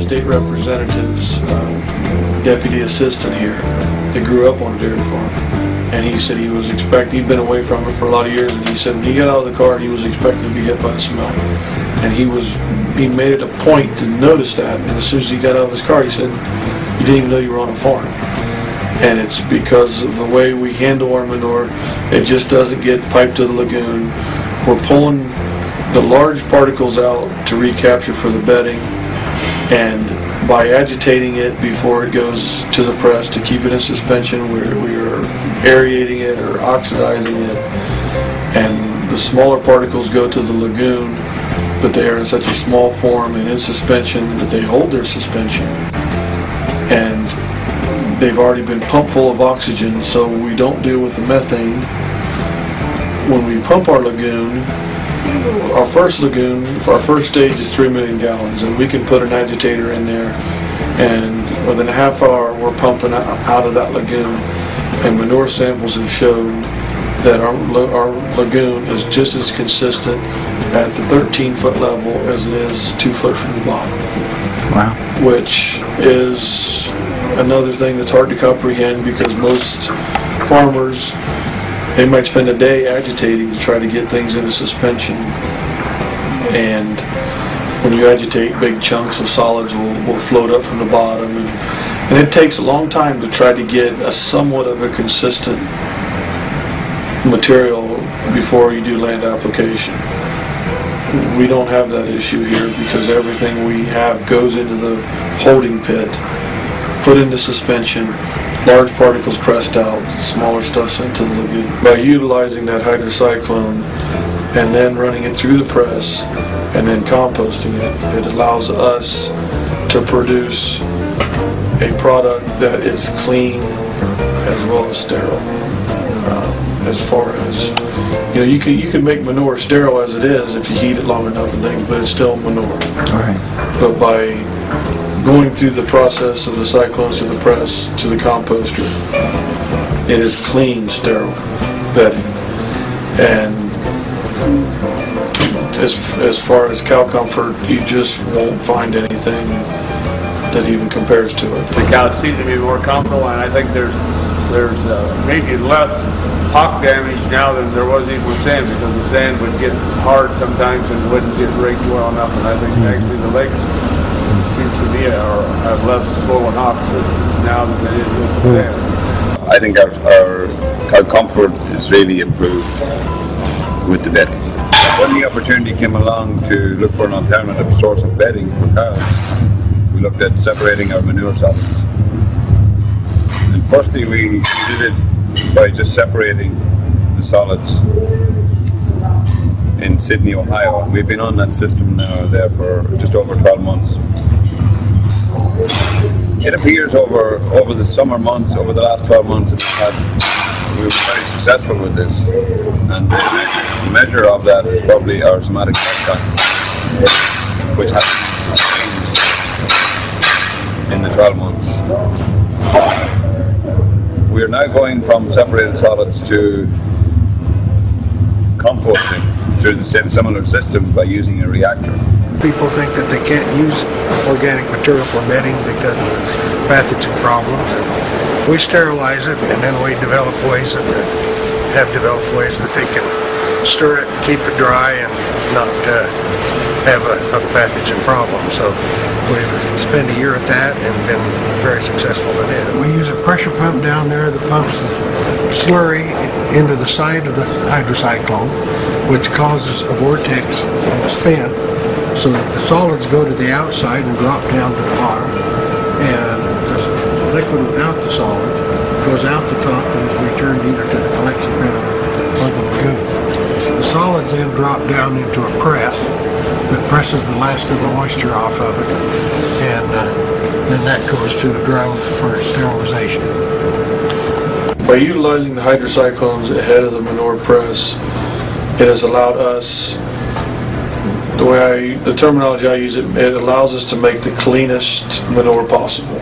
state representative's deputy assistant here that grew up on a dairy farm. And he said he was he'd been away from it for a lot of years, and he said when he got out of the car he was expecting to be hit by the smell. And he made it a point to notice that, and as soon as he got out of his car he said, "You didn't even know you were on a farm." And it's because of the way we handle our manure. It just doesn't get piped to the lagoon. We're pulling the large particles out to recapture for the bedding, and by agitating it before it goes to the press to keep it in suspension, we are aerating it or oxidizing it, and the smaller particles go to the lagoon, but they are in such a small form and in suspension that they hold their suspension, and they've already been pumped full of oxygen, so we don't deal with the methane. When we pump our lagoon, our first lagoon, our first stage is 3 million gallons, and we can put an agitator in there, and within a half hour we're pumping out of that lagoon, and manure samples have shown that our lagoon is just as consistent at the 13-foot level as it is 2 foot from the bottom. Wow. Which is another thing that's hard to comprehend, because most farmers, they might spend a day agitating to try to get things into suspension, and when you agitate, big chunks of solids will float up from the bottom, and it takes a long time to try to get a somewhat of a consistent material before you do land application. We don't have that issue here, because everything we have goes into the holding pit, put into suspension, large particles pressed out, smaller stuff sent to the lagoon. By utilizing that hydrocyclone and then running it through the press and then composting it, it allows us to produce a product that is clean as well as sterile. As far as, you can make manure sterile as it is if you heat it long enough and things, but it's still manure. All right. But by going through the process of the cyclones to the press to the composter, it is clean, sterile bedding. And as far as cow comfort, you just won't find anything that even compares to it. The cows seem to be more comfortable, and I think there's maybe less hawk damage now than there was even with sand, because the sand would get hard sometimes and wouldn't get raked well enough, and I think actually the lakes seems to be have less swollen hawks now than they did with the sand. I think our cow comfort is really improved with the bedding. When the opportunity came along to look for an alternative source of bedding for cows, we looked at separating our manure solids. And firstly, we did it by just separating the solids in Sydney, Ohio. We've been on that system now there for just over 12 months. It appears over the summer months, over the last 12 months, we were very successful with this. And the measure of that is probably our somatic lifetime, which has changed in the 12 months. We are now going from separated solids to composting through the same similar system by using a reactor. People think that they can't use organic material for bedding because of the pathogen problems. And we sterilize it, and then we develop ways that they can stir it, keep it dry, and not have a pathogen problem. So we spend a year at that and been very successful at it. We use a pressure pump down there that pumps slurry into the side of the hydrocyclone, which causes a vortex and a spin, so that the solids go to the outside and drop down to the bottom, and the liquid without the solids goes out the top and is returned either to the collection pit or the lagoon. The solids then drop down into a press that presses the last of the moisture off of it, and then that goes to the drum for sterilization. By utilizing the hydrocyclones ahead of the manure press, it has allowed us, the terminology I use, it allows us to make the cleanest manure possible.